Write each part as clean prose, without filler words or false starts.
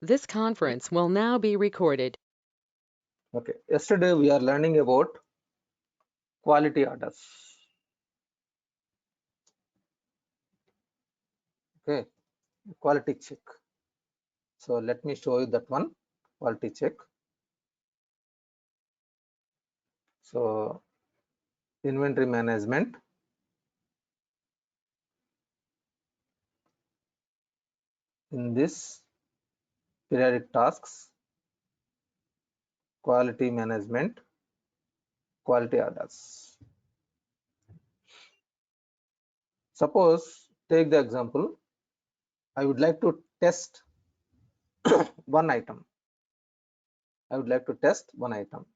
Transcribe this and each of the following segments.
This conference will now be recorded. Okay, yesterday we are learning about quality orders. Okay, quality check. So let me show you that one, quality check. So inventory management, in this periodic tasks, quality management, quality orders. Suppose, take the example, I would like to test one item. I would like to test one item.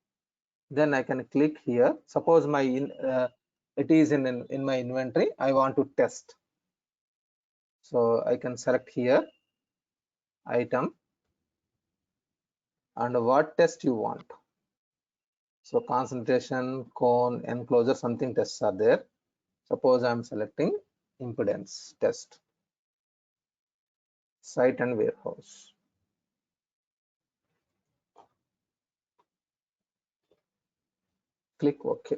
Then I can click here. Suppose my it is in my inventory. I want to test. So I can select here item and what test you want. So concentration, cone, enclosure, something tests are there. Suppose I'm selecting impedance test, site and warehouse. Click OK.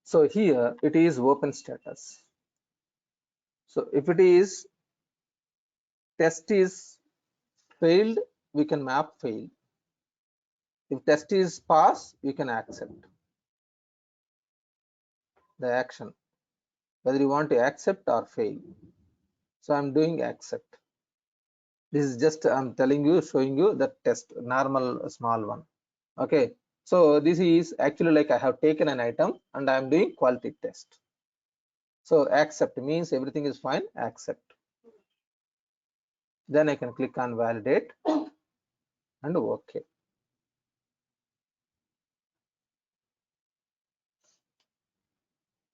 So here it is open status. So if it is test is failed, we can map fail. If test is pass, you can accept the action, whether you want to accept or fail. So I'm doing accept. This is just I'm telling you, showing you the test, normal small one. Okay, so this is actually like I have taken an item and I'm doing quality test. So accept means everything is fine, accept. Then I can click on validate and OK.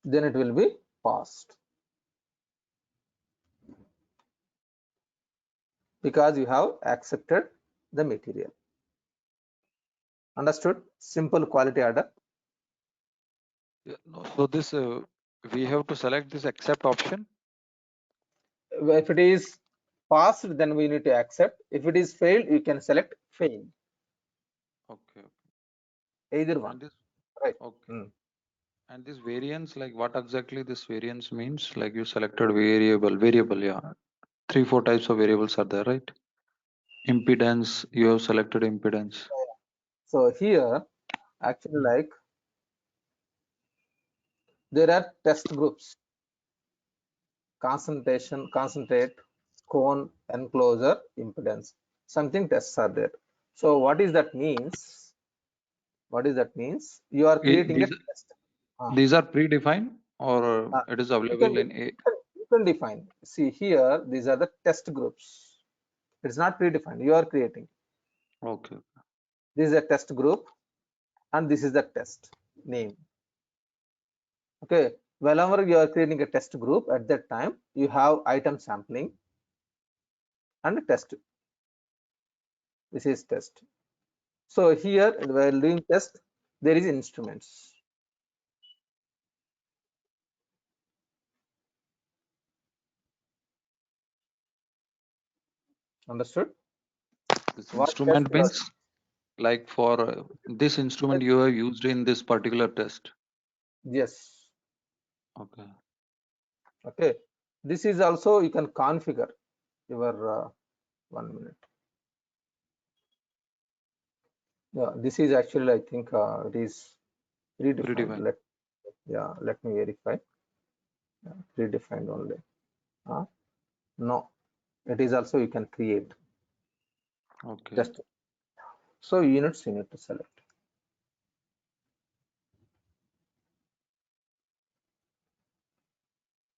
Then it will be passed because you have accepted the material. Understood? Simple quality order. Yeah, no, so this we have to select this accept option. If it is passed, then we need to accept. If it is failed, you can select fail. Okay. Either one. And this, Right. okay. And this variance, like what exactly this variance means? Like you selected variable, yeah. 3-4 types of variables are there, right? Impedance, you have selected impedance. So here, actually, like there are test groups: concentration, concentrate, cone, enclosure, impedance. Something tests are there. So what is that means? What is that means? You are creating a These test. these are predefined or Uh, it is you can available in a. you can define. See here, these are the test groups. It's not predefined. You are creating. Okay. This is a test group, and this is the test name. Okay. Whenever you are creating a test group, at that time you have item sampling and test. This is test. So here while doing test, there is instruments. Understood? This What test instrument you are means like for this instrument you have used in this particular test. doing? Yes. Okay. Okay. This is also you can configure your 1 minute. Yeah, this is actually I think it is predefined. Predefined. Let me verify. Yeah, predefined only. No, it is also you can create Okay. test. So units you need to select.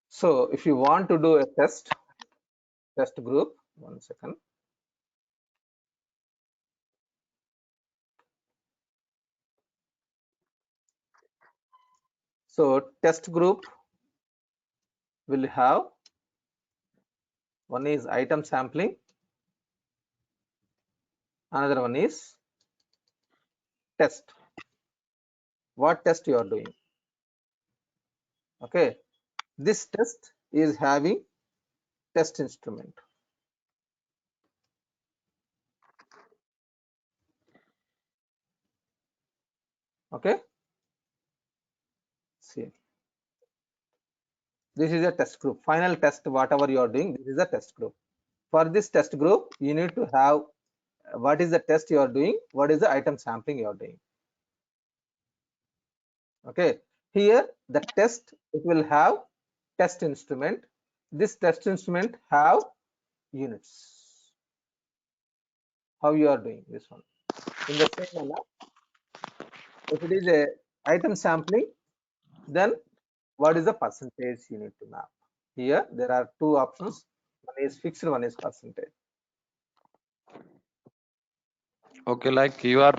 So if you want to do a test group, 1 second. So test group will have one is item sampling, another one is test. What test you are doing? Okay, this test is having test instrument. Okay, see, this is a test group. Final test, whatever you are doing, this is a test group. For this test group, you need to have what is the test you are doing, what is the item sampling you are doing. Okay, here the test, it will have test instrument. This test instrument have units. How you are doing this one? In the same manner, if it is a item sampling, then what is the percentage you need to map? Here there are two options. One is fixed, one is percentage. Okay, like you are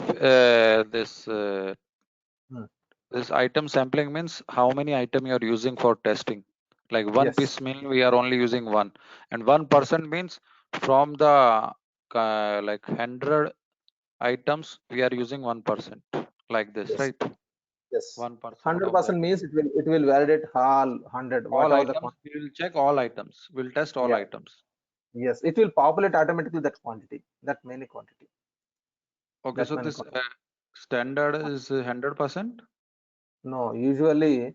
Hmm. this item sampling means how many item you are using for testing. Like one Yes, piece mean we are only using one, and 1% means from the like 100 items we are using 1%, like this, yes, right? yes. 1% of the 100% means it will validate all 100, all whatever the items. quantity. We will check all items. We'll test all Yeah, items. yes, it will populate automatically that quantity, that many quantity, Okay, that so many this quantity. standard is 100%. No, usually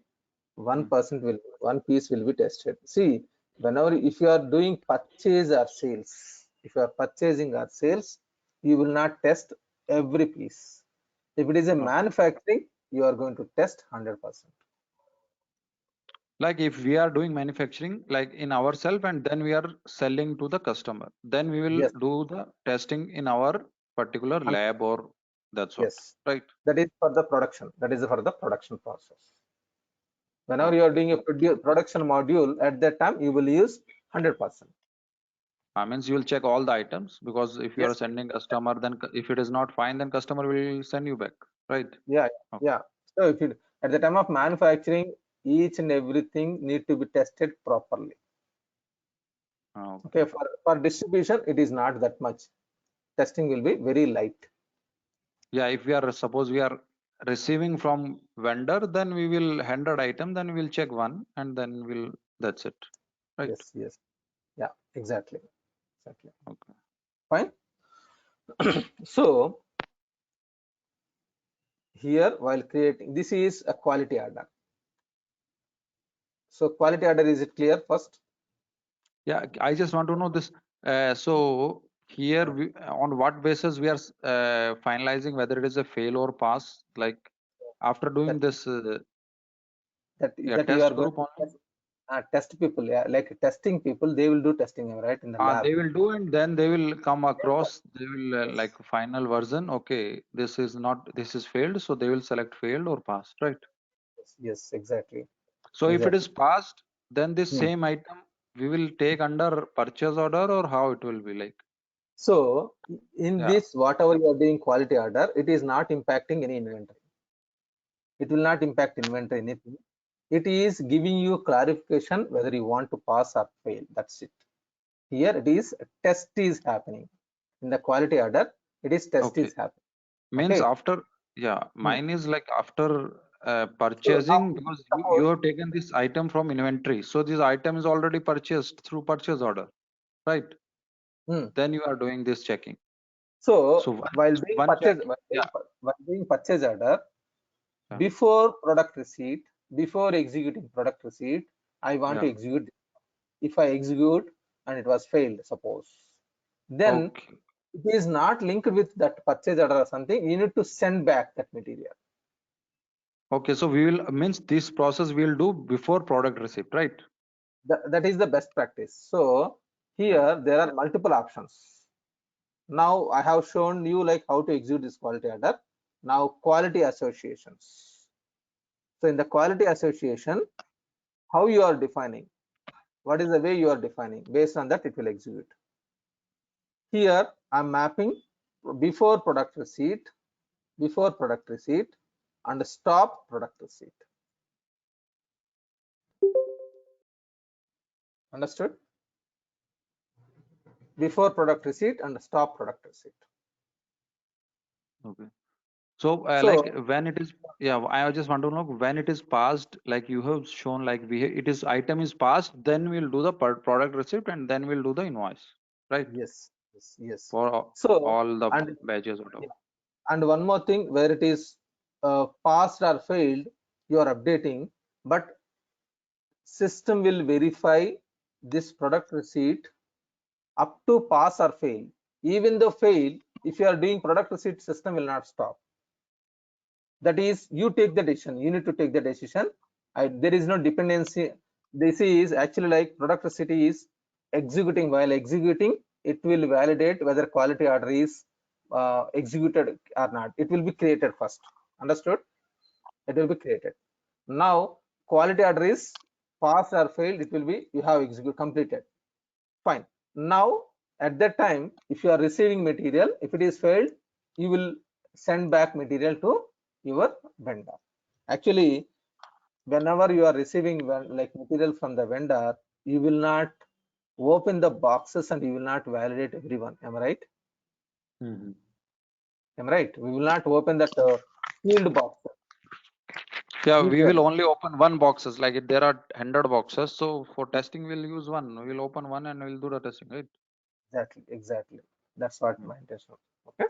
Hmm. 1% will, one piece will be tested. See, whenever if you are doing purchase or sales, if you are purchasing or sales, you will not test every piece. If it is a Okay. manufacturing, you are going to test 100%. Like if we are doing manufacturing like in ourselves and then we are selling to the customer, then we will Yes, do the testing in our particular and lab or that sort, yes, right? that is for the production. That is for the production process. Whenever you are Okay. doing a production module, at that time you will use 100%. I means you will check all the items, because if you are Yes, sending customer, then if it is not fine, then customer will send you back, right? yeah, Okay. yeah. So if you, at the time of manufacturing, each and everything need to be tested properly. Okay. Okay, for distribution, it is not that much. Testing will be very light. Yeah, if we are suppose we are receiving from vendor, then we will 100 item, then we will check one and then we'll that's it, right? Yes, yes, yeah, exactly, exactly. Okay. Fine. So here, while creating, this is a quality order. So quality order, is it clear first? Yeah, I just want to know this. So here, on what basis we are finalizing whether it is a fail or pass? Like after That doing this, yeah, that you are test going group to only. test people, yeah, like testing people, they will do testing, right, in the lab. They will do, and then they will come Yes, across. They will yes, like final version. Okay, this is not. This is failed. So they will select failed or passed, right? yes, yes, exactly, So if it is exactly. passed, then this Hmm. same item we will take under purchase order, or how it will be like. So in Yeah. this, whatever you are doing quality order, it is not impacting any inventory. It will not impact inventory anything. It is giving you clarification whether you want to pass or fail. That's it. Here it is test is happening. In the quality order, it is test Okay. is happening. Means Okay. after, yeah, Hmm. mine is like after So purchasing, because you suppose, have taken this item from inventory. So this item is already purchased through purchase order, right? hmm. Then you are doing this checking. So So one check, yeah, while doing purchase order, yeah, before product receipt, before executing product receipt, I want to yeah. execute. If I execute and it was failed, suppose, then Okay. it is not linked with that purchase order or something. You need to send back that material. Okay. So we will means this process we will do before product receipt, right? That is the best practice. So Yeah. here there are multiple options. Now I have shown you like how to execute this quality order. Now quality associations. So in the quality association, how you are defining? What is the way you are defining? Based on that, it will execute. Here I'm mapping before product receipt, before product receipt, and stop product receipt. Understood? Before product receipt and stop product receipt. Okay. So like So when it is, yeah, I just want to know when it is passed, like you have shown, like it is item is passed, then we'll do the product receipt and then we'll do the invoice, right? yes, yes, yes. For So all the and badges, whatever. and one more thing, where it is passed or failed, you are updating, but system will verify this product receipt up to pass or fail. Even though fail, if you are doing product receipt, system will not stop. That is, you take the decision. You need to take the decision. There is no dependency. This is actually like product receipt is executing. While executing, it will validate whether quality order is executed or not. It will be created first. Understood? It will be created. Now quality order is passed or failed. It will be you have executed completed. Fine. Now at that time, if you are receiving material, if it is failed, you will send back material to your vendor. Actually, whenever you are receiving like material from the vendor, you will not open the boxes and you will not validate everyone. Am I right? Mhm. Am I right? We will not open that sealed box. Yeah, we will Usually, only open one boxes. Like there are 100 boxes, so for testing we'll use one. We'll open one and we'll do the testing, right? exactly. That's what Mm. my intention. Okay,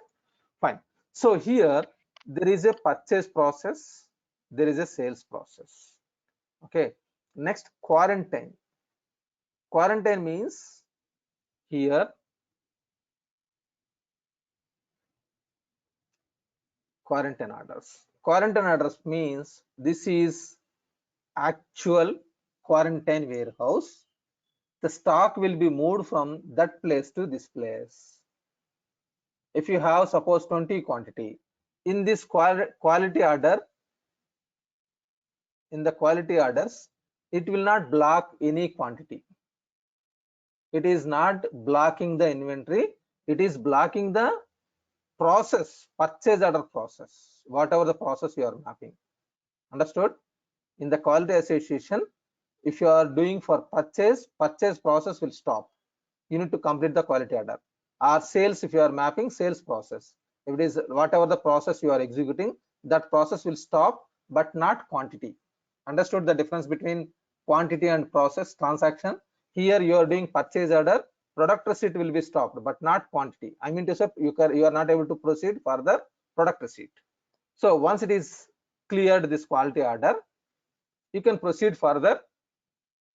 fine. So here there is a purchase process, there is a sales process. Okay, next quarantine. Quarantine means here quarantine orders. Quarantine orders means this is actual quarantine warehouse. The stock will be moved from that place to this place. If you have suppose 20 quantity in this quality order, in the quality orders, it will not block any quantity. It is not blocking the inventory. It is blocking the process, purchase order process, whatever the process you are mapping. Understood? In the quality association, if you are doing for purchase process will stop. You need to complete the quality order. Or sales, if you are mapping sales process, if it is whatever the process you are executing, that process will stop, but not quantity. Understood the difference between quantity and process transaction? Here you are doing purchase order, product receipt will be stopped, but not quantity. I mean to say you are not able to proceed further product receipt. So once it is cleared this quality order, you can proceed further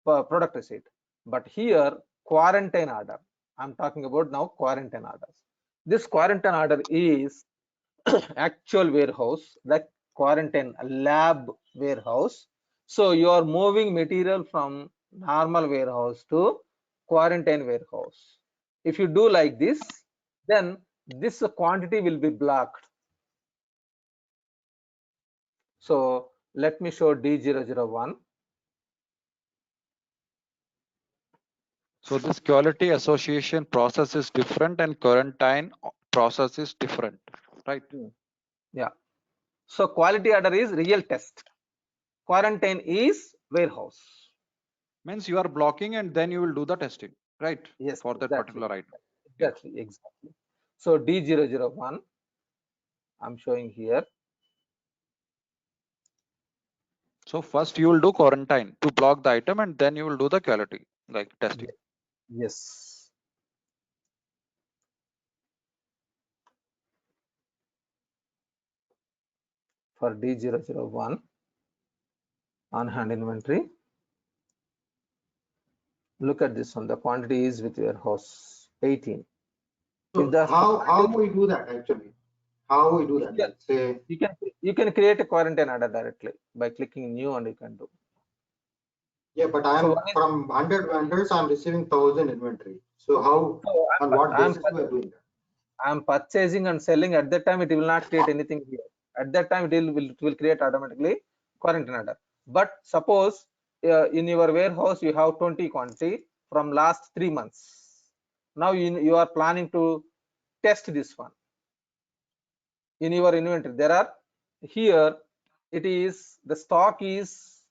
for product receipt. But here quarantine order, I'm talking about now quarantine orders. This quarantine order is actual warehouse, like quarantine lab warehouse. So you are moving material from normal warehouse to quarantine warehouse. If you do like this, then this quantity will be blocked. So let me show D001. So this quality association process is different and quarantine process is different, right? Yeah. So quality order is real test. Quarantine is warehouse. Means you are blocking and then you will do the testing, right? Yes, For that exactly. particular item. Yeah. Exactly. So D001, I'm showing here. So first you will do quarantine to block the item and then you will do the quality, like testing. Yes. For D001, on hand inventory. Look at this one. The quantity is with warehouse 18. So how we do that actually? How we do that? Yeah, Let's say you can create a quarantine order directly by clicking new and you can do. yeah, but So I'm from 100 vendors, I'm receiving 1,000 inventory. So how on what basis we are doing that? I'm purchasing and selling. At that time, it will not create anything here. At that time, it will create automatically quarantine order. But suppose in your warehouse you have 20 quantity from last 3 months. Now you are planning to test this one in your inventory. There are here it is the stock is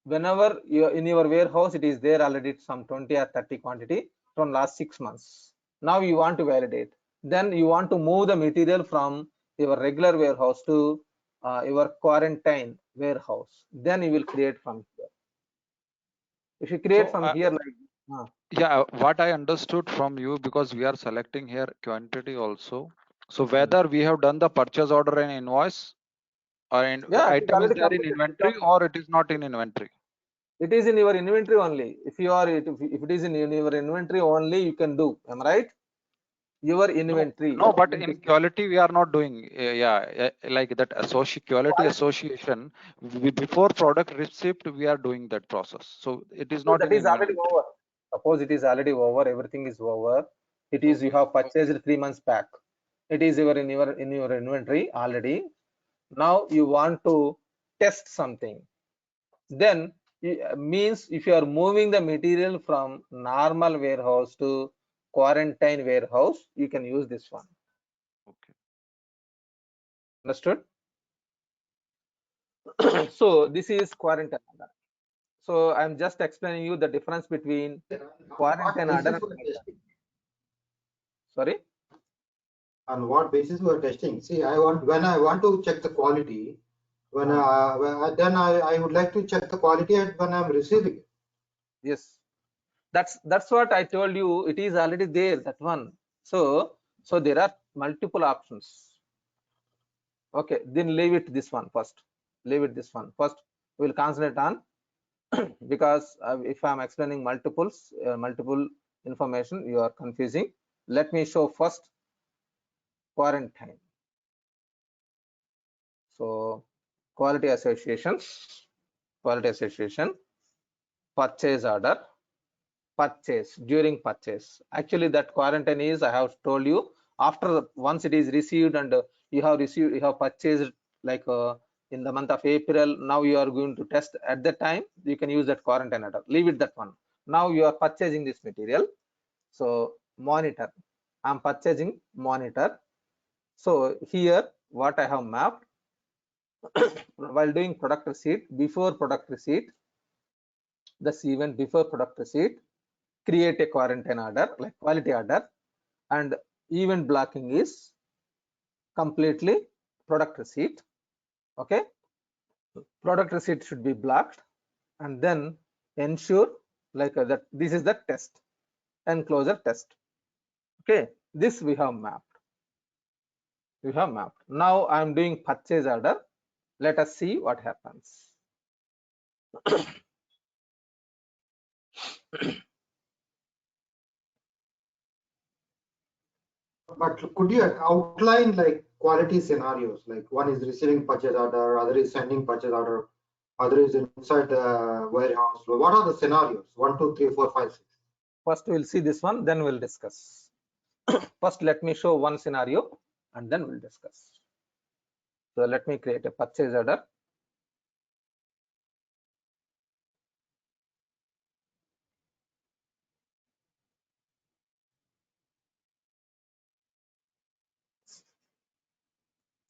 whenever you in your warehouse it is there already some 20 or 30 quantity from last 6 months. Now you want to validate, then you want to move the material from your regular warehouse to your quarantine warehouse, then you will create from here. If you create So from here like yeah, what I understood from you, because we are selecting here quantity also. So whether we have done the purchase order and invoice, or in Yeah, it is item is already there in completed inventory because or it is not in inventory? it is in your inventory only. If you are if it is in your inventory only, you can do. Am I right? Your inventory. No, but in quality we are not doing. Like that quality association. Before product receipt, we are doing that process. So it is not That in is already inventory. over. Suppose it is already over. Everything is over. It is you have purchased 3 months back. It is in your inventory already. Now you want to test something. Then means if you are moving the material from normal warehouse to quarantine warehouse, you can use this one. Okay. Understood? So this is quarantine order. So I'm just explaining you the difference between quarantine order and sorry. On what basis we are testing? See, when I want to check the quality, then I would like to check the quality when I'm receiving it. Yes, that's what I told you. It is already there, that one. So there are multiple options. Okay, then leave it this one first. Leave it this one first. We'll concentrate on because if I'm explaining multiple information, you are confusing. Let me show first quarantine. So quality association, purchase order, purchase, during purchase. Actually that quarantine is, I have told you, after once it is received and you have purchased like in the month of April. Now you are going to test at that time, you can use that quarantine order. Leave it that one. Now you are purchasing this material. So monitor, I'm purchasing monitor. So here what I have mapped while doing product receipt, before product receipt, this event before product receipt, create a quarantine order like quality order, and event blocking is completely product receipt. Okay, product receipt should be blocked, and then ensure like that this is the test, enclosure test. Okay, this we have mapped. Now I am doing purchase order. Let us see what happens. But could you outline like quality scenarios? Like one is receiving purchase order, other is sending purchase order, other is inside the warehouse. What are the scenarios? 1, 2, 3, 4, 5, 6. First we'll see this one, then we'll discuss. First let me show one scenario and then we'll discuss. So let me create a purchase order.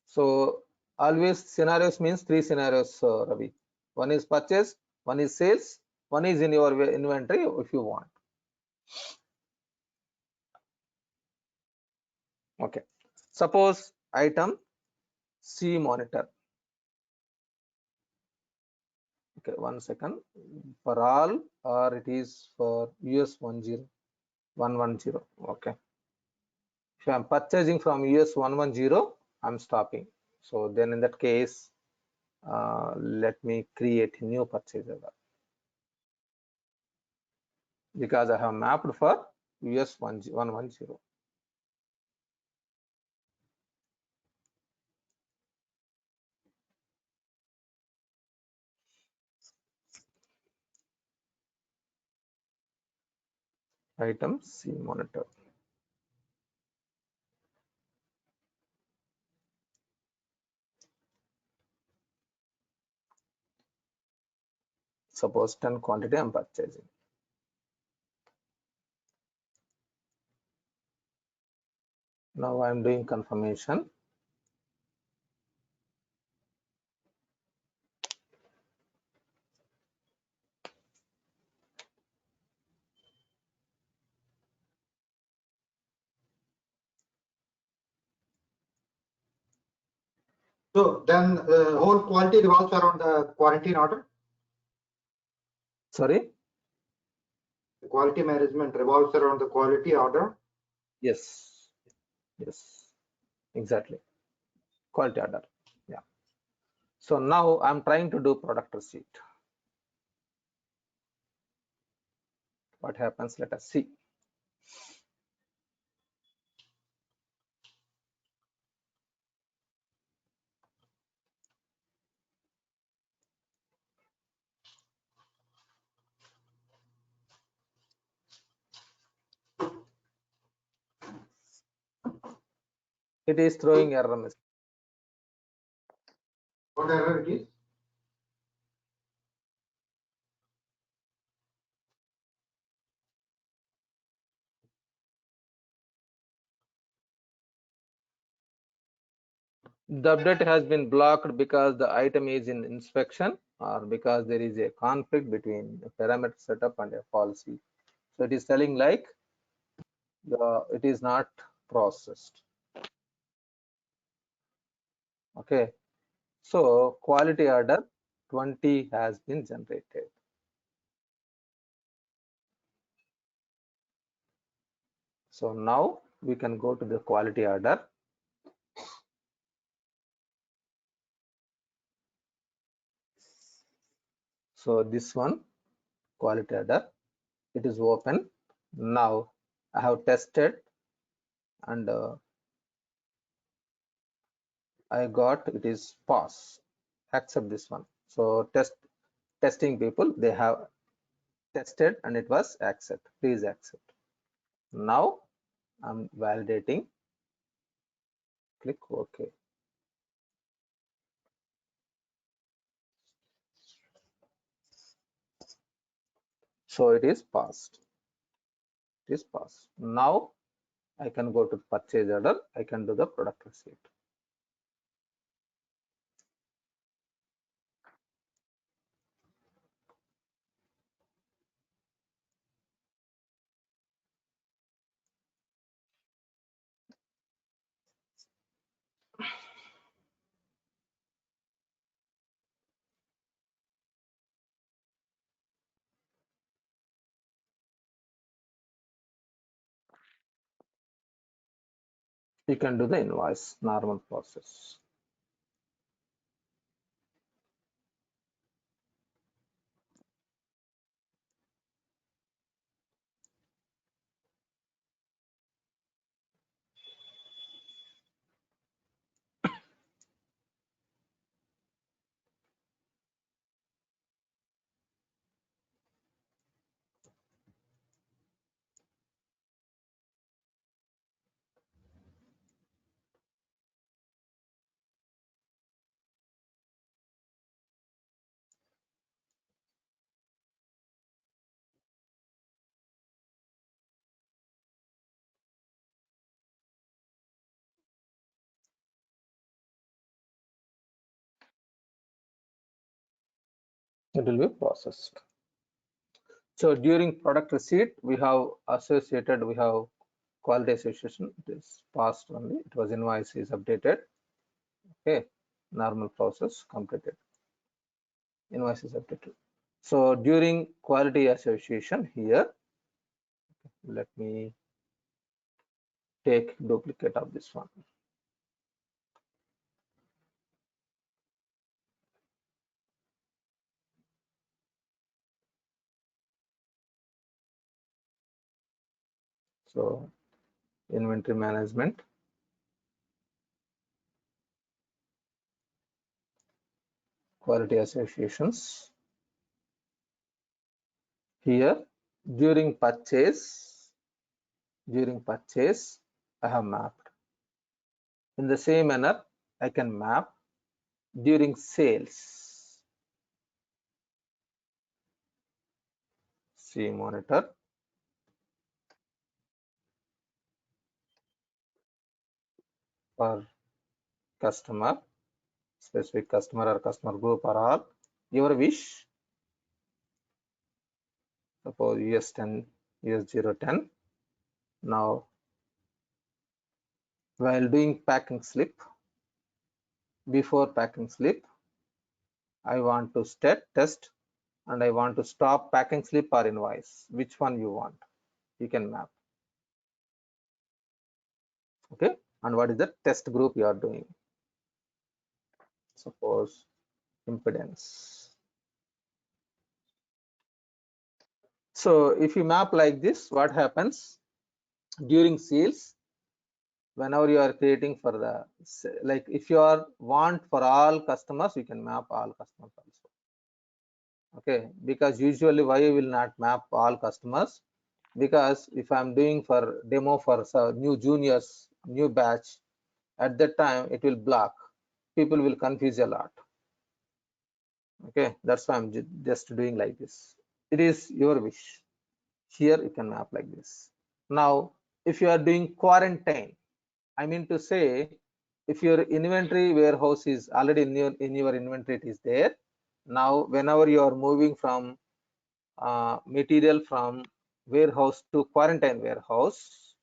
So always scenarios means 3 scenarios, Ravi. One is purchase, one is sales, one is in your inventory if you want. Okay, suppose item C monitor. Okay, 1 second. For all or it is for US 110. Okay, if I'm purchasing from US 110, I'm stopping. So then in that case, let me create a new purchase order because I have mapped for US 110. Item C monitor. Suppose 10 quantity I'm purchasing. Now I'm doing confirmation. So then the whole quality revolves around the quarantine order. Sorry. The quality management revolves around the quality order. Yes. Yes. Exactly. Quality order. Yeah. So now I'm trying to do product receipt. What happens? Let us see. It is throwing error message. What error it is? The update has been blocked because the item is in inspection or because there is a conflict between a parameter setup and a policy. So it is telling like it is not processed. Okay. So quality order 20 has been generated. So now we can go to the quality order. So this one quality order, it is open. Now I have tested and I got it is pass. Accept this one. So testing people, they have tested and it was accept. Please accept. Now I'm validating. Click OK. So it is passed. It is passed. Now I can go to purchase order. I can do the product receipt. You can do the invoice, normal process. It will be processed. So during product receipt, we have associated, we have quality association. It is passed only. It was invoice is updated. Okay, normal process completed. Invoice is updated. So during quality association here, let me take duplicate of this one. So inventory management, quality associations. Here during purchase, I have mapped. In the same manner, I can map during sales. See monitor. For customer, specific customer or customer group or all, your wish. Suppose US 10, US 010. Now, while doing packing slip, before packing slip, I want to test and I want to stop packing slip or invoice. Which one you want? You can map. Okay. And what is the test group you are doing? Suppose impedance. So if you map like this, what happens during sales? Whenever you are creating for the, like if you are want for all customers, you can map all customers also. Okay, because usually why you will not map all customers? Because if I'm doing for demo for new juniors, new batch, at that time it will block. People will confuse a lot. Okay, that's why I'm just doing like this. It is your wish. Here you can map like this. Now, if you are doing quarantine, I mean to say, if your inventory warehouse is already in your inventory, it is there. Now, whenever you are moving from material from warehouse to quarantine warehouse,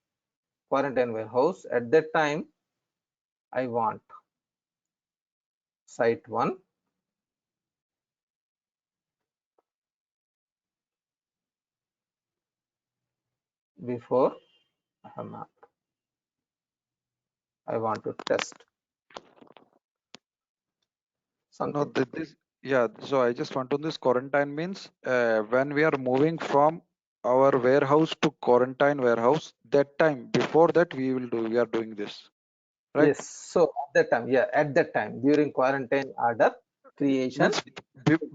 at that time, I want site 1, before I have mapped. I want to test something. No, this, yeah. So I just want to know this quarantine means when we are moving from our warehouse to quarantine warehouse, that time before that we are doing this, right? Yes, so at that time, yeah, at that time during quarantine order creation. Means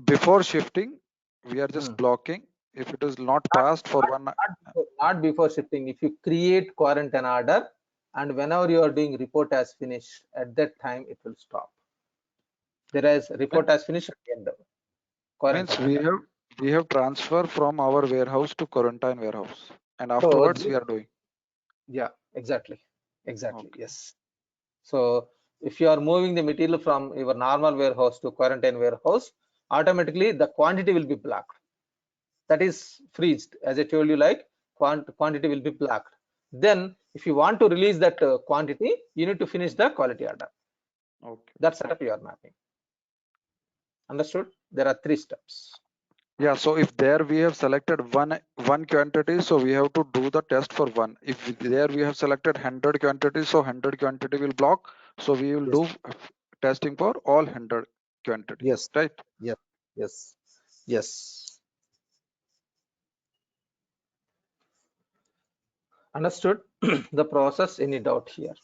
before shifting, we are just blocking. If it is not passed for one, Not before shifting. If you create quarantine order and whenever you are doing report as finished, at that time it will stop. There is report as finished at the end of quarantine means order. we have transfer from our warehouse to quarantine warehouse, and So afterwards we are doing. yeah, exactly, Okay. yes. So if you are moving the material from your normal warehouse to quarantine warehouse, automatically the quantity will be blocked. That is freezed, as I told you, like quantity will be blocked. Then if you want to release that quantity, you need to finish the quality order. Okay. That setup you are mapping. Understood? There are 3 steps. Yeah, so if there we have selected one quantity, so we have to do the test for one. If there we have selected 100 quantities, so 100 quantity will block. So we will do testing for all 100 quantities, Yes. right? Yes. Yes. Yes. Understood? The process, any doubt here?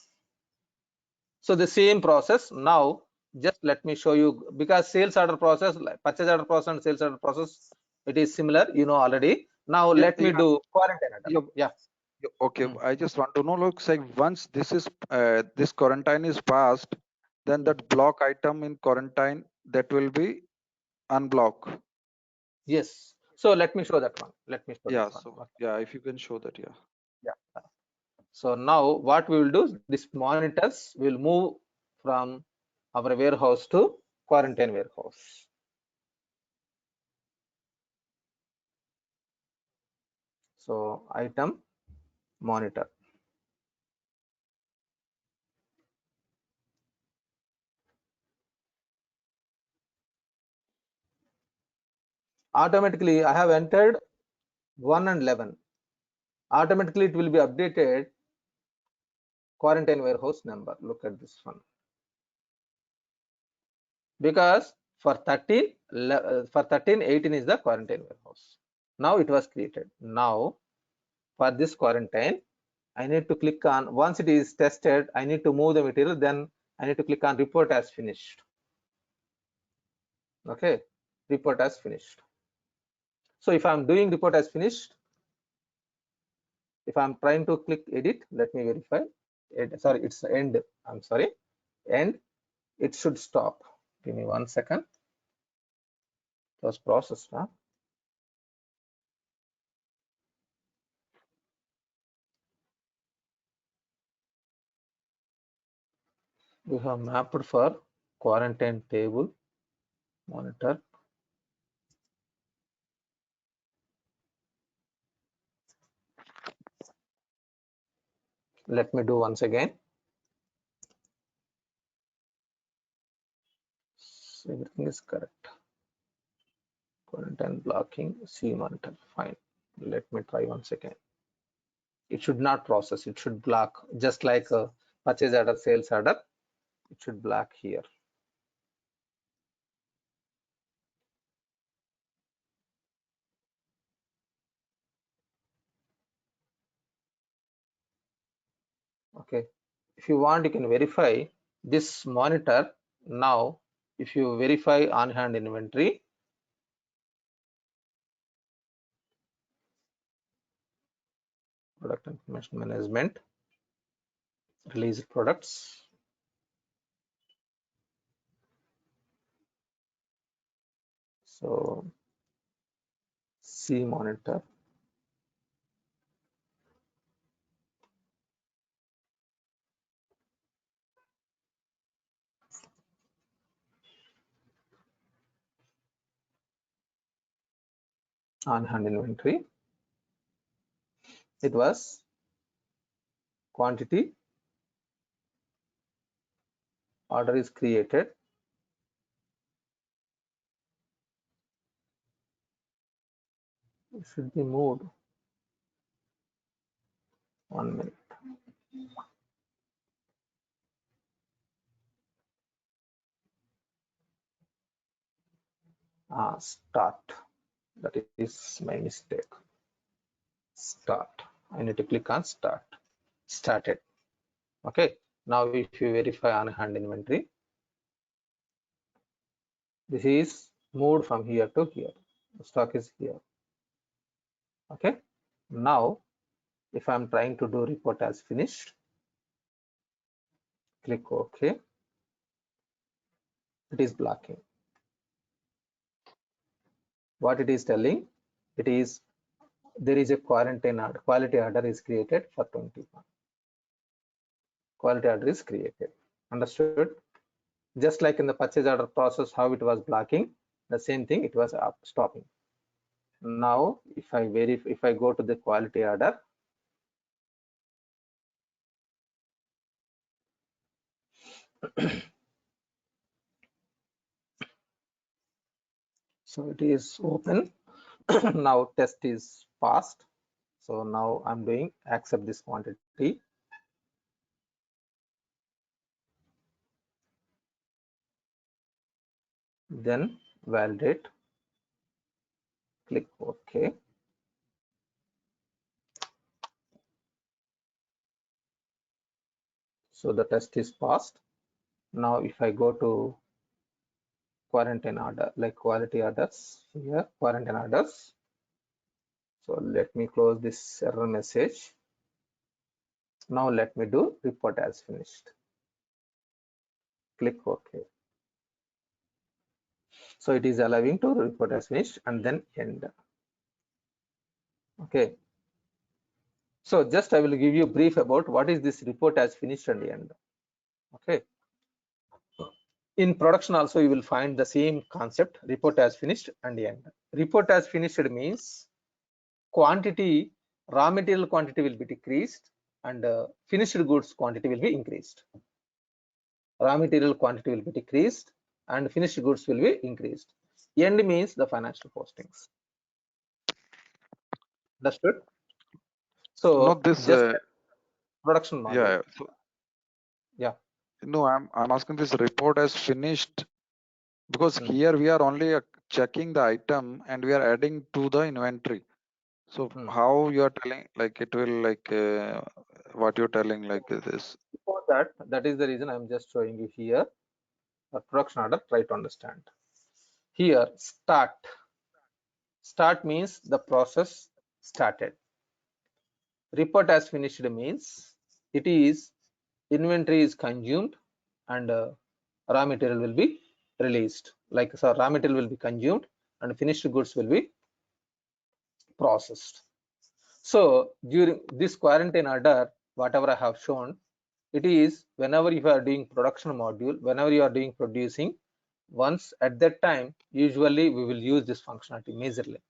So the same process now, just let me show you, because sales order process, like purchase order process and sales order process, it is similar, you know already. Now Yeah, let me do quarantine order. yeah. Okay, Mm. I just want to know, looks like once this is this quarantine is passed, then that block item in quarantine that will be unblock. Yes. So let me show that one. Let me show Yeah, that one. so yeah, if you can show that, yeah. Yeah. So now what we will do, these monitors will move from our warehouse to quarantine warehouse. So item monitor. Automatically I have entered 1 and 11. Automatically it will be updated quarantine warehouse number. Look at this one. Because for 13, 18 is the quarantine warehouse. Now it was created. Now for this quarantine, I need to click on, once it is tested, I need to move the material, then I need to click on report as finished. Okay, report as finished. So if I'm doing report as finished, if I'm trying to click edit, let me verify. Sorry, it's end. I'm sorry, end. It should stop. Give me 1 second. It was processed. Huh? We have mapped for quarantine table monitor. Let me do once again. So everything is correct. Quarantine blocking, C monitor, fine. Let me try once again. It should not process, it should block, just like a purchase order, sales order, it should block here. Okay, if you want, you can verify this monitor. Now, if you verify on hand inventory, product information management, released products. So C monitor. On hand inventory. It was quantity, order is created, it should be moved 1 minute. Start, that is my mistake. Start, I need to click on start. Started. Okay, now if you verify on hand inventory, this is moved from here to here, the stock is here. Okay, now if I'm trying to do report as finished, click OK. It is blocking. What it is telling, it is there is a quarantine order, quality order is created for 21. Quality order is created. Understood? Just like in the purchase order process, how it was blocking, the same thing, it was stopping. Now, if I verify, if I go to the quality order, so it is open. Now test is passed. So now I'm doing accept this quantity. Then validate, click OK. So the test is passed. Now if I go to quarantine order, like quality orders here, quarantine orders. So let me close this error message. Now let me do report as finished. Click OK. So it is allowing to report as finished and then end. Okay. So just I will give you a brief about what is this report as finished and end. Okay. In production also you will find the same concept, report as finished and end. Report as finished means quantity, raw material quantity will be decreased and finished goods quantity will be increased. Raw material quantity will be decreased and finished goods will be increased. End means the financial postings. Understood? So Not this. just production model. Yeah. So, yeah. No, I'm asking this report as finished because here we are only checking the item and we are adding to the inventory. So how you are telling, like it will like what you're telling like this? Before that is the reason I'm just showing you here. The production order, try to understand. Here start. Start means the process started. Report as finished means it is inventory is consumed and raw material will be released. Like so raw material will be consumed and finished goods will be processed. So during this quarantine order, whatever I have shown, it is whenever you are doing production module, whenever you are doing producing, once at that time, usually we will use this functionality majorly.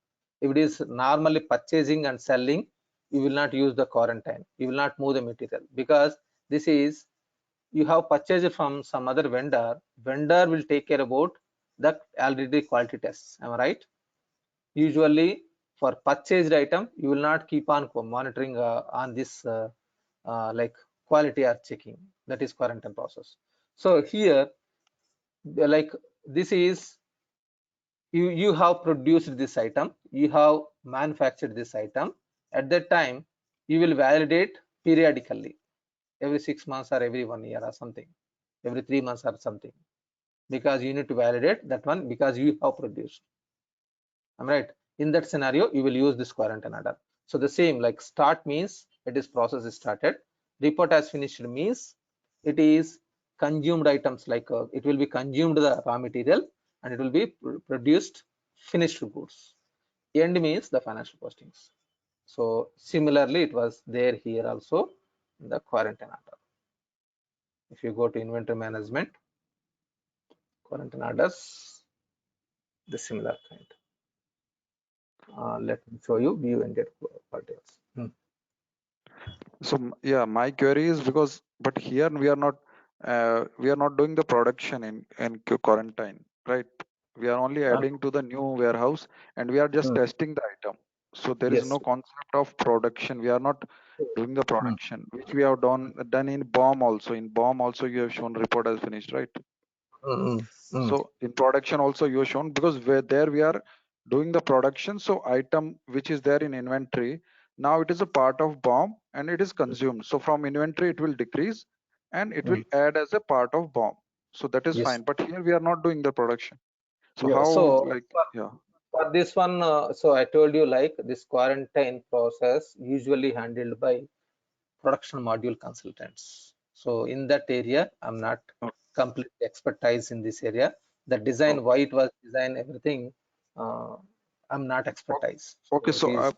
If it is normally purchasing and selling, you will not use the quarantine. You will not move the material because this is you have purchased from some other vendor. Vendor will take care about the already quality tests. Am I right? Usually for purchased item, you will not keep on monitoring on this like quality or checking. That is quarantine process. So here, like this is you have produced this item, you have manufactured this item. At that time, you will validate periodically. every 6 months or every 1 year or something, every 3 months or something, because you need to validate that one because you have produced. Am I right? In that scenario, you will use this quarantine order. So the same, like start means it is process is started. Report as finished means it is consumed items, like it will be consumed the raw material and it will be produced finished goods. End means the financial postings. So similarly, it was there here also in the quarantine order. If you go to inventory management, quarantine orders, the similar kind. Let me show you view ended qualities. So yeah, my query is because, but here we are not doing the production in quarantine, right? We are only adding to the new warehouse and we are just testing the item. So there is Yes. no concept of production. We are not doing the production, which we have done in BOM also. In BOM also you have shown report as finished, right? So in production also you have shown, because there we are doing the production. So item which is there in inventory, now it is a part of BOM and it is consumed. So from inventory it will decrease and it will add as a part of BOM. So that is Yes. fine. But here we are not doing the production. So Yeah. how, So like, yeah. for this one, so I told you, like, this quarantine process usually handled by production module consultants. So in that area, I'm not completely expertise in this area. The design, why it was designed, everything, I'm not expertise. Okay, so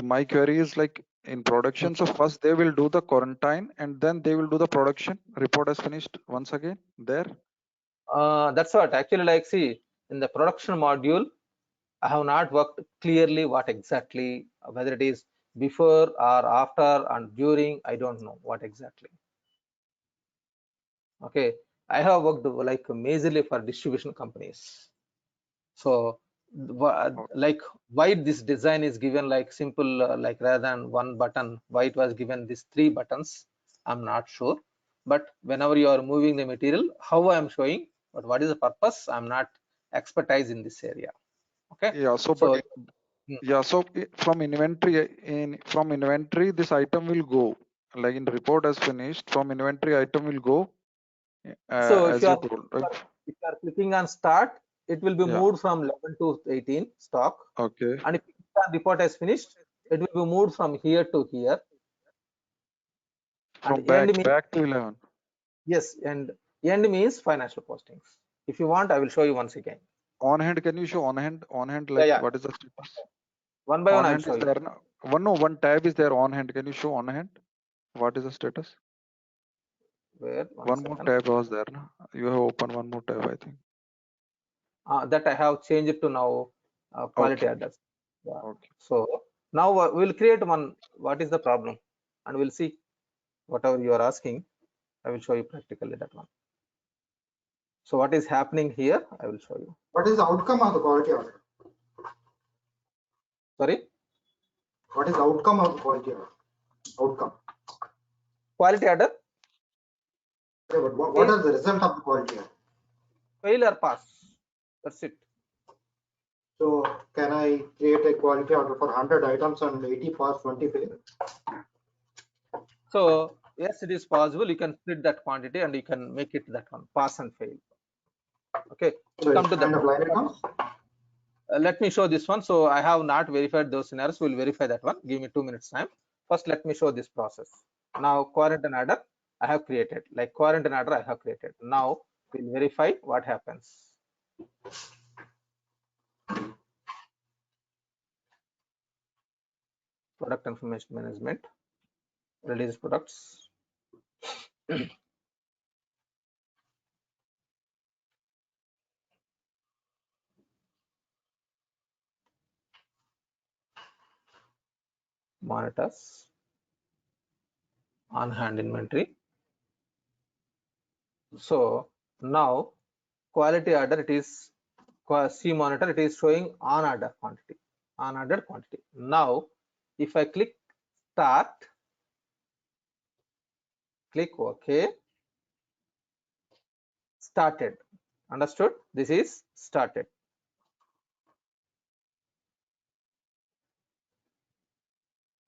my query is like in production. So first they will do the quarantine and then they will do the production. Report as finished once again there. That's what actually, like, see, in the production module, I have not worked clearly what exactly, whether it is before or after and during, I don't know what exactly. Okay, I have worked like majorly for distribution companies. So like why this design is given like simple, like rather than one button, why it was given these 3 buttons, I'm not sure. But whenever you are moving the material, how I am showing, but what is the purpose, I'm not expertise in this area. Okay. Yeah, so So but yeah, so from inventory this item will go, like in report as finished, from inventory item will go so if as you you are told, right? if you are clicking on start, it will be Yeah, moved from 11 to 18 stock. okay. And if the report has finished, it will be moved from here to here. And From end means, back to 11. yes, and end means financial postings. If you want, I will show you once again. On hand, can you show on hand Yeah, like yeah. what is the status? One by one, On I will hand show is you. there now. One tab is there on hand. Can you show on hand? What is the status? Where? One One more second. tab was there. No? You have opened one more tab, I think. That I have changed to now quality Okay. address. Yeah. Okay. So now we'll create one. What is the problem? And we'll see whatever you are asking. I will show you practically that one. So what is happening here? I will show you. What is the outcome of the quality order? Sorry. What is the outcome of the quality order? Outcome. Quality order. Yeah, but what are the result of the quality order? Fail or pass. That's it. So can I create a quality order for 100 items and 80 pass, 20 fail? So yes, it is possible. You can split that quantity and you can make it that one pass and fail. Okay. So We'll come it's to that. kind of line items. Let me show this one. So I have not verified those scenarios. We'll verify that one. Give me 2 minutes time. First, let me show this process. Now quarantine order I have created, like quarantine order I have created. Now we'll verify what happens. Product information management, release products. Monitors, on hand inventory. So now quality order, it is C monitor, it is showing on order quantity, on order quantity. Now if I click start, click OK, started. Understood? This is started.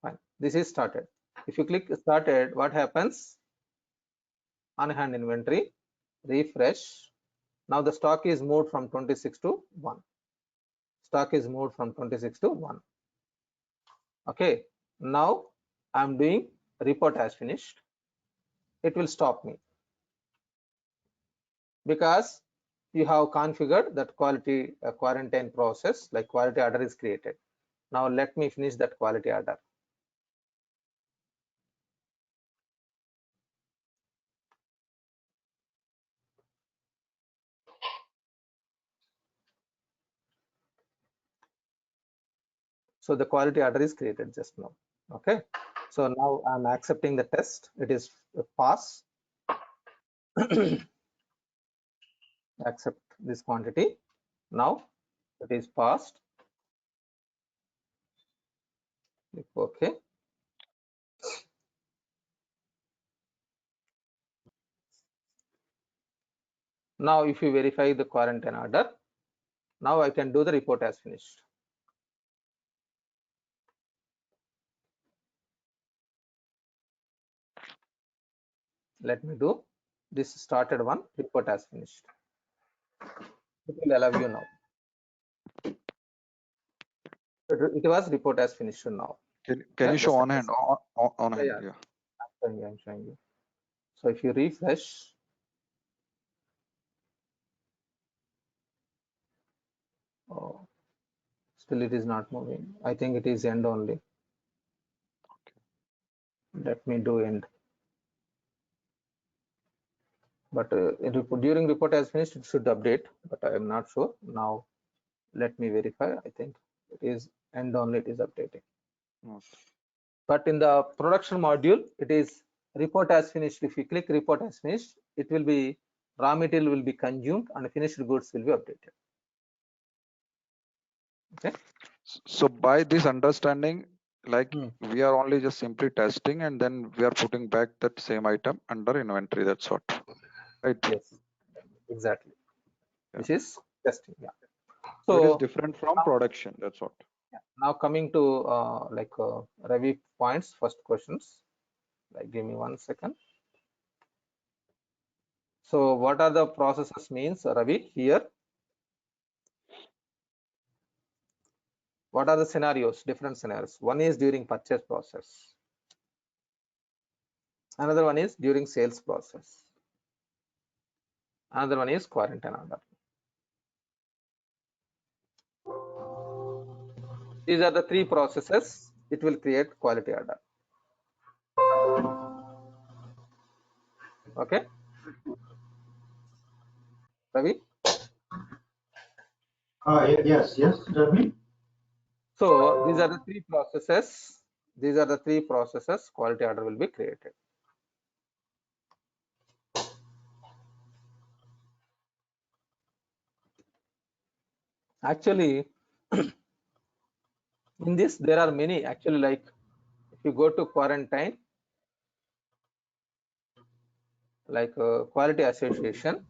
Fine. This is started. If you click started, what happens? On hand inventory, refresh. Now the stock is moved from 26 to 1. Stock is moved from 26 to 1. Okay, now I'm doing report as finished. It will stop me because you have configured that quality quarantine process, like quality order is created. Now let me finish that quality order. So the quality order is created just now. Okay, so now I'm accepting the test. It is a pass. Accept this quantity. Now it is passed. Click OK. Now if you verify the quarantine order, now I can do the report as finished. Let me do this started one, report as finished. It will allow you now. It was report as finished now. Can you show on hand? On hand, yeah. I'm showing you. So if you refresh, oh, still it is not moving. I think it is end only. Let me do end. But during report as finished, it should update, but I am not sure. Now let me verify. I think it is end only, it is updating. Okay. But in the production module, it is report as finished. If you click report as finished, it will be raw material will be consumed and finished goods will be updated. Okay. So by this understanding, like we are only just simply testing and then we are putting back that same item under inventory. That's what, right? Yes, exactly. Yeah. Which is testing. Yeah. So it is different from production. That's what. Yeah. Now coming to Ravi points, first questions. Like give me 1 second. So what are the processes means, Ravi, here? What are the scenarios, different scenarios? One is during purchase process. Another one is during sales process. Another one is quarantine order. These are the three processes. It will create quality order. Okay. Ravi? Yes, Ravi. So these are the three processes. These are the three processes quality order will be created. Actually, in this there are many. Actually, like if you go to quarantine, like quality association,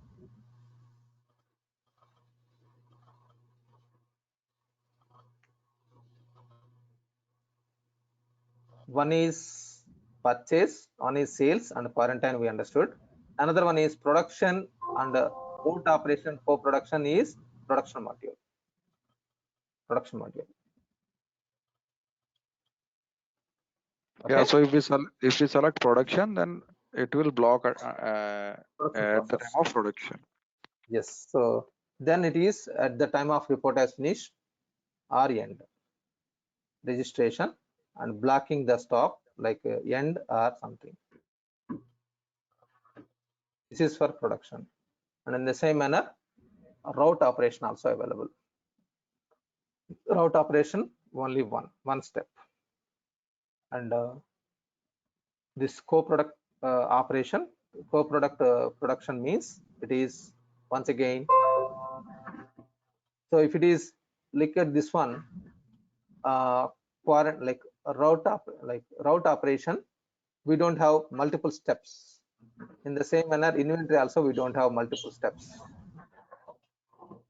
one is purchase, one is sales, and quarantine we understood. Another one is production, and root operation for production is production module. Production module. Okay. Yeah. So if we select production, then it will block at the time of production. Yes. So then it is at the time of report as finished or end. Registration and blocking the stock like end or something. This is for production. And in the same manner, route operation also available. Route operation only one step. And this co-product operation, co-product production means it is once again. So if it is look at this one, like route operation, we don't have multiple steps. In the same manner, inventory also we don't have multiple steps.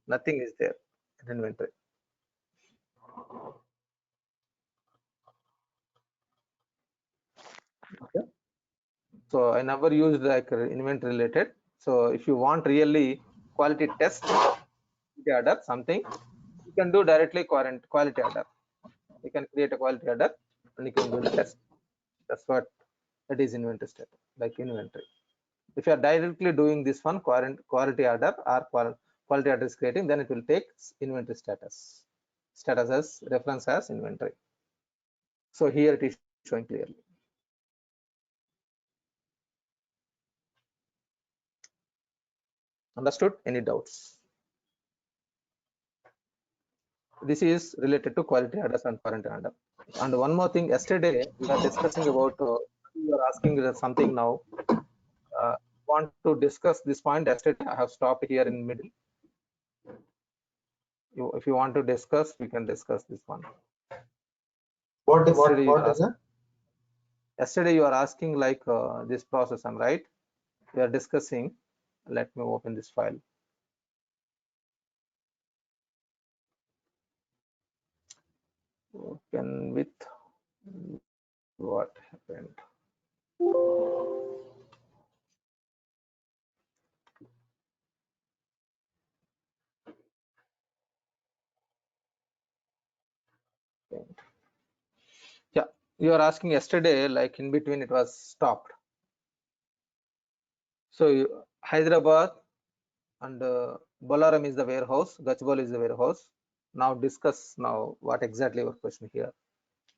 Nothing is there in inventory. Okay. So I never used like inventory related. So if you want really quality test quality order something, you can do directly quality order. You can create a quality order and you can do the test. That's what it is inventory state, like inventory. If you are directly doing this one quality order or quality order is creating, then it will take inventory status as reference as inventory. So here it is showing clearly. Understood? Any doubts? This is related to quality orders and current order. And one more thing, yesterday we are discussing about, you are asking something now. Want to discuss this point? Yesterday I have stopped here in middle. If you want to discuss, we can discuss this one. What is that? Yesterday you are asking like this process, I'm right? We are discussing. Let me open this file. Open with what happened. Yeah, you are asking yesterday, like in between it was stopped. So Hyderabad and Bolaram is the warehouse, Gachbowli is the warehouse. Now discuss now what exactly your question here.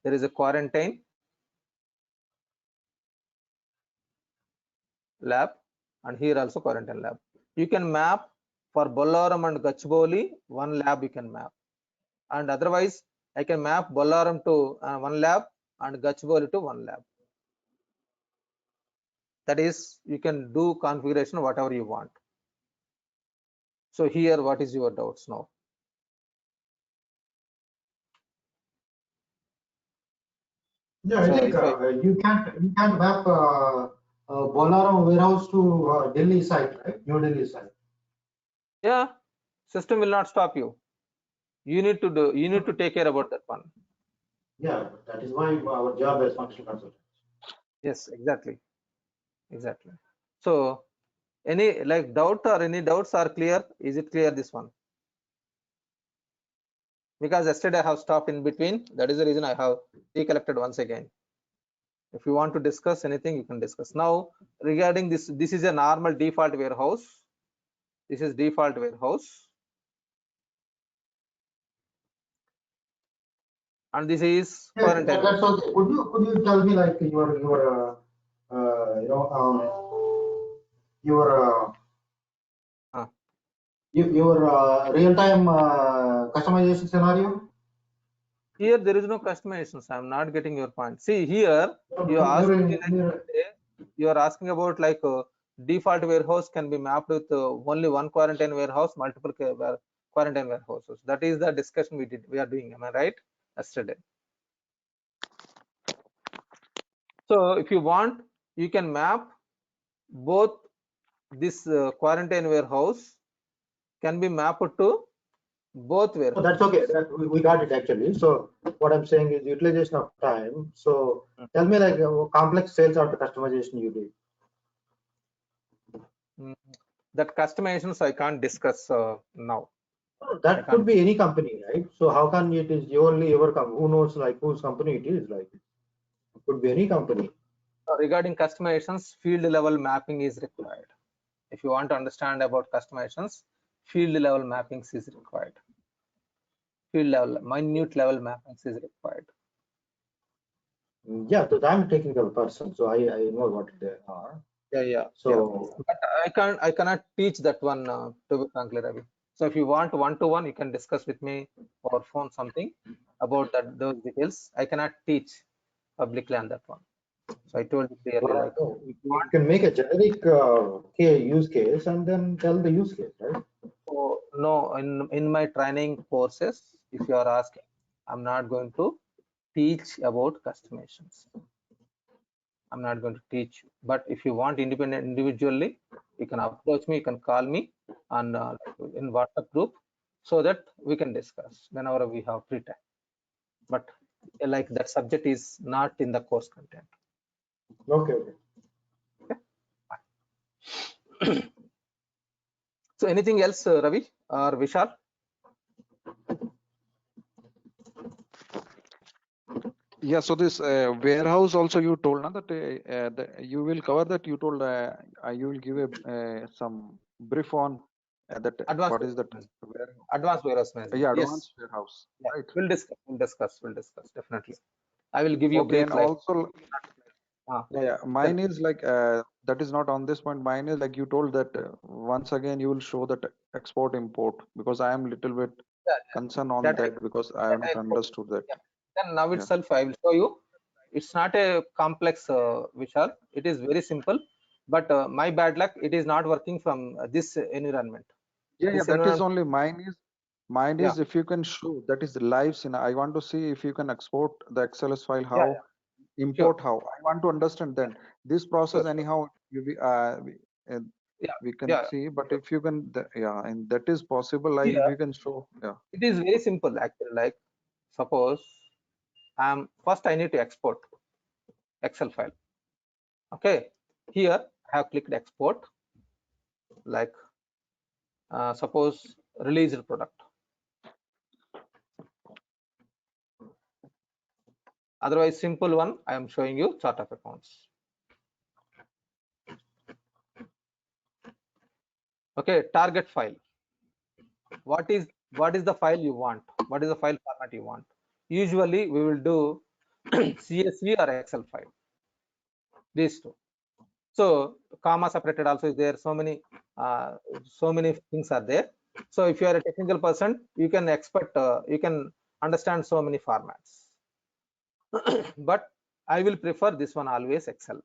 There is a quarantine lab and here also quarantine lab. You can map for Bolaram and Gachbowli, one lab you can map. And otherwise I can map Bolaram to one lab and Gachbowli to one lab. That is, you can do configuration whatever you want. So here, what is your doubts now? Yeah, I think you can't map Bolaram warehouse to Delhi site, right? New Delhi site. Yeah, system will not stop you. You need to take care about that one. Yeah, that is why our job as functional consultant. Yes, exactly. So any like doubt or any doubts are clear? Is it clear this one? Because yesterday I have stopped in between. That is the reason I have recollected once again. If you want to discuss anything, you can discuss. Now regarding this is a normal default warehouse. This is default warehouse. And this is quarantine. That's okay. Could you tell me like your real-time customization scenario? Here there is no customizations. I'm not getting your point. See here, you are asking about like default warehouse can be mapped with only one quarantine warehouse, multiple quarantine warehouses. That is the discussion we are doing. Am I right? Yesterday. So if you want, you can map both this quarantine warehouse can be mapped to both warehouses. So that's okay. We got it actually. So what I'm saying is utilization of time. So tell me like complex sales order customization you do. That customizations I can't discuss now. That could be any company, right? So how can it is only your company? Who knows like whose company it is? Like it could be any company. Regarding customizations, field level mapping is required. If you want to understand about customizations, field level mappings is required. Field level, minute level mappings is required. Yeah, so I'm a technical person, so I know what they are. Yeah. So but I cannot teach that one to be frankly, Ravi. So if you want one-to-one, you can discuss with me or phone something about those details. I cannot teach publicly on that one. So I told you clearly, like you can make a generic use case and then tell the use case, right? So no, in my training courses, if you are asking, I'm not going to teach about customizations. I'm not going to teach you. But if you want independent individually, you can approach me, you can call me on in WhatsApp group so that we can discuss whenever we have free time. But like that subject is not in the course content. Okay. So anything else, Ravi or Vishal? Yeah, so this warehouse also you told na that you will cover that. You told you will give a some brief on that Advanced what is that warehouse management. warehouse? Advanced warehouse management. Yeah, Yes. advanced warehouse, Yeah. right? We'll discuss. We'll discuss definitely. I will give you Okay, brief and like. also yeah, Tell. mine is like that is not on this point. Mine is like you told that once again you will show that export import because I am little bit Yeah, concerned on data that because I have data not import. understood that. Yeah. Then now Yeah. itself I will show you. It's not a complex, Vishal. It is very simple. But my bad luck, it is not working from this environment. Yeah, This that is environment. only mine Yeah. is if you can show that is the live scenario. I want to see if you can export the XLS file, Yeah. how Sure. import how. I want to understand then this process Sure. anyhow uh, Yeah. we can Yeah. see, but if you can yeah, and that is possible like if Here you can show yeah. it is very simple actually. Like suppose first I need to export Excel file. Okay. Here I have clicked export. Like suppose released product. Otherwise, simple one I am showing you chart of accounts. Okay, target file. What is the file you want? What is the file format you want? Usually we will do CSV or Excel file. These two. So comma separated also is there. So many things are there. So if you are a technical person, you can expect you can understand so many formats. But I will prefer this one always Excel,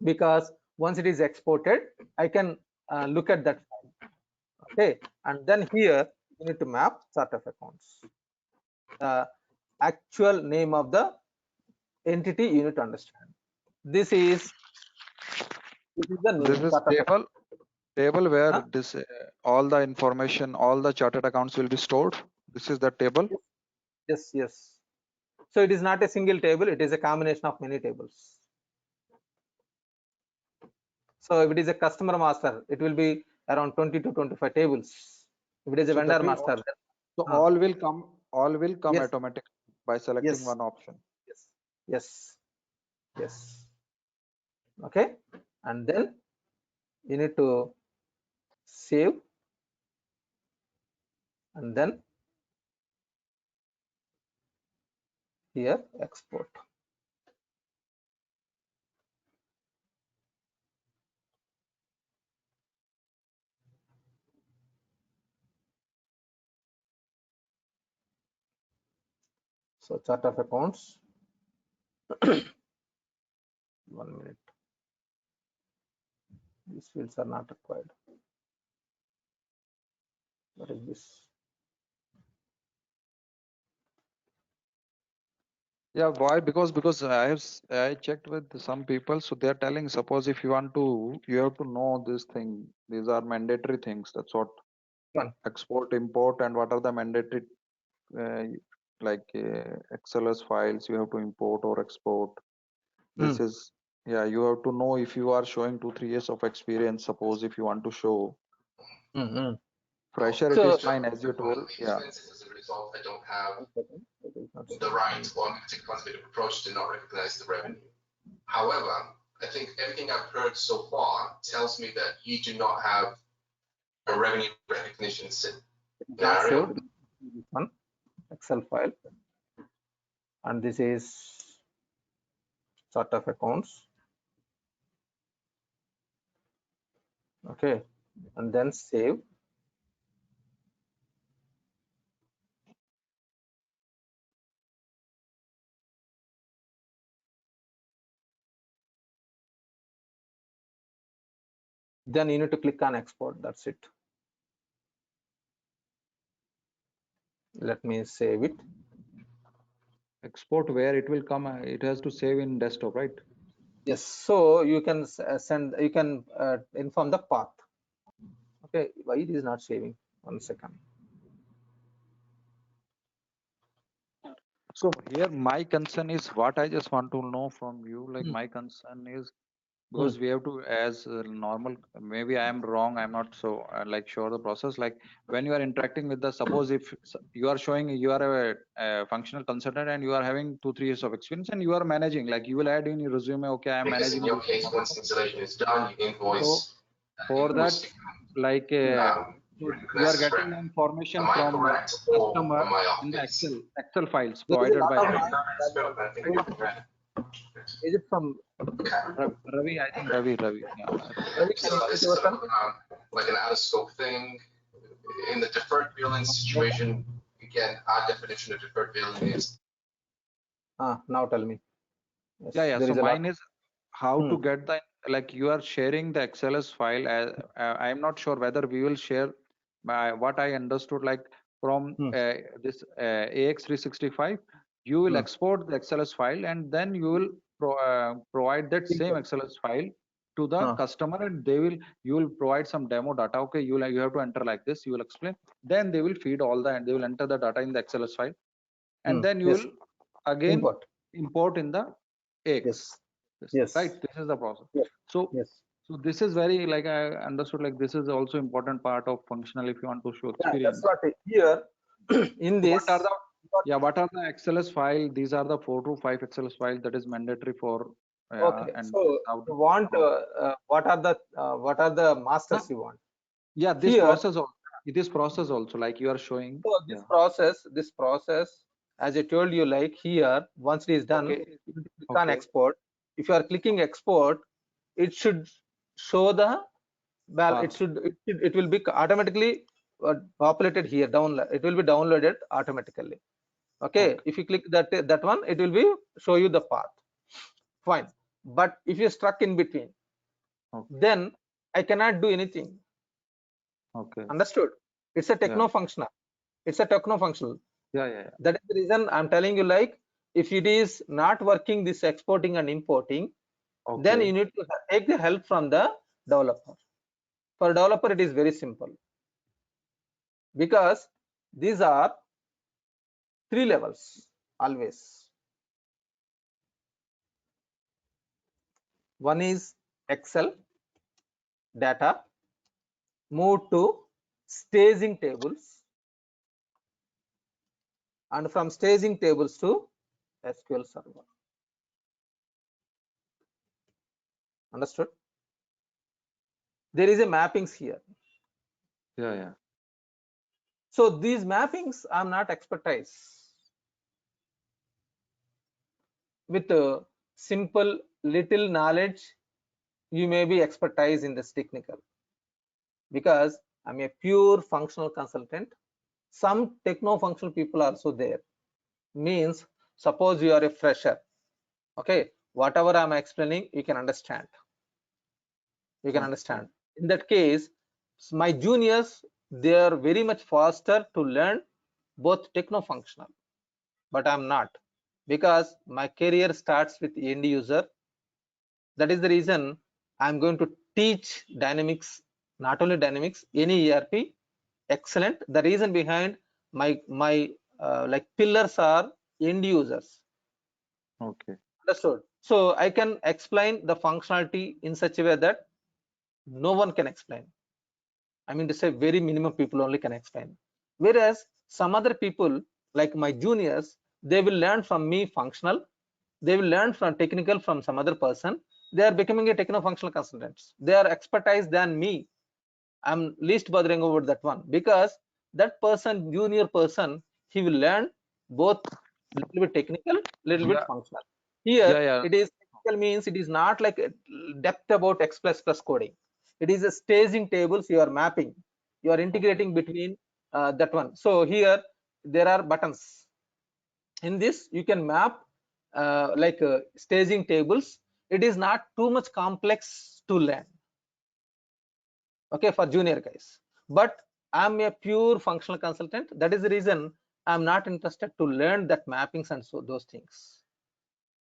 because once it is exported, I can look at that file. Okay, and then here you need to map chart of accounts. Actual name of the entity you need to understand. This is the This name is chart of account. table where Huh? this all the information, all the chartered accounts will be stored. This is the table. Yes, yes. So it is not a single table, it is a combination of many tables. So if it is a customer master, it will be around 20 to 25 tables. If it is a So that vendor will master, also, so then, all will come yes, automatic by selecting yes, one option. yes, yes, yes. Okay, and then you need to save, and then here export. So chart of accounts. 1 minute. These fields are not required. What is this? Yeah, why? Because I checked with some people, so they're telling suppose if you want to, you have to know this thing. These are mandatory things. That's what One. export, import, and what are the mandatory uh, like XLS files you have to import or export. This is yeah, you have to know if you are showing 2 3 years of experience. Suppose if you want to show fresher, it So is fine as you told. Yeah. As a result, I don't have it is not the right or I'm going to take a conservative approach to not recognize the revenue. However, I think everything I've heard so far tells me that you do not have a revenue recognition not scenario. saved. This one Excel file, and this is chart of accounts. Okay, and then save. Then you need to click on export. That's it. Let me save it. Export where it will come. It has to save in desktop, right? Yes. So you can send. You can inform the path. Okay. Why it is not saving? 1 second. So here my concern is what I just want to know from you. Like Hmm. my concern is because we have to as normal. Maybe I am wrong. I'm not so like sure the process. Like when you are interacting with the suppose if you are showing you are a functional consultant and you are having 2-3 years of experience and you are managing. Like you will add in your resume. Okay, I am Because in managing your this. case, once installation is done, you So invoice for that, like so you are necessary. getting the information Am I from correct or customer am I off in the base? Excel files There is a provided lot by of Ravi. noise background. I think you're correct. Is it from Ravi, I think Ravi. Yeah. Ravi? Can So you is mute this yourself? like an out of scope thing? In the deferred billing situation, again, our definition of deferred billing is Now tell me. Yes, Yeah. there So is a lot. mine is how Hmm. to get the like you are sharing the XLS file. I'm not sure whether we will share what I understood like from Hmm. this AX365. You will Hmm. export the XLS file and then you will provide that same Import. XLS file to the customer and you will provide some demo data. Okay, you have to enter like this. You will explain. Then they will feed all the and they will enter the data in the XLS file and then you Yes. will again Import. import in the Yes. X. Yes. Right, this is the process. Yes. So Yes. so this is very like I understood like this is also important part of functional if you want to show Yeah, that's experience. what here in So this. what are the XLS file? These are the 4 to 5 XLS file that is mandatory for Okay. and So how you to want what are the Huh? masters you want? Yeah, this Here, process also this process also like you are showing. so Yeah. this process, as I told you, like here, once it is done, Okay. you need to click on Okay. export. If you are clicking export, it should show the well, Path. it will be automatically populated here. Download. It will be downloaded automatically. Okay. If you click that one, it will be show you the path. Fine. But if you're stuck in between, then I cannot do anything. Okay. Understood? It's a techno functional. It's a techno functional. Yeah. That is the reason I'm telling you, like, if it is not working, this exporting and importing, then you need to take the help from the developer. For developer, it is very simple because these are 3 levels always. One is Excel data, move to staging tables, and from staging tables to SQL Server. Understood? There is a mappings here. Yeah. So these mappings I'm not expertise. With simple little knowledge, you may be expertise in this technical, because I'm a pure functional consultant. Some techno functional people are also there. Means suppose you are a fresher, okay, whatever I'm explaining you can understand. In that case, my juniors, they are very much faster to learn both techno functional, but I'm not, because my career starts with end user. That is the reason I'm going to teach dynamics, not only dynamics, any ERP. Excellent. The reason behind my like pillars are end users. Okay. Understood? So I can explain the functionality in such a way that no one can explain. I mean to say very minimum people only can explain. Whereas some other people like my juniors, they will learn from me functional, they will learn from technical from some other person. They are becoming a techno-functional consultants. They are expertise than me. I'm least bothering over that one, because that person, junior person, he will learn both little bit technical, little bit functional. Here Yeah. it is technical, means it is not like depth about X++ coding. It is a staging tables you are mapping. You are integrating between that one. So here there are buttons. In this you can map like staging tables. It is not too much complex to learn, okay, for junior guys. But I'm a pure functional consultant. That is the reason I'm not interested to learn that mappings and so those things.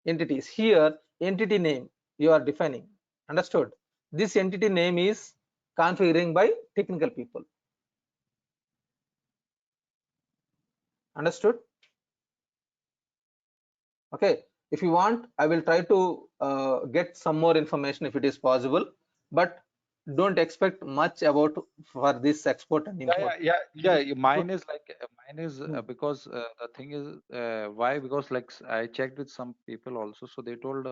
Entities here, entity name you are defining. Understood? This entity name is configuring by technical people. Understood? Okay, if you want, I will try to get some more information if it is possible, but don't expect much about for this export and import. Mine is like because the thing is why, because like I checked with some people also, so they told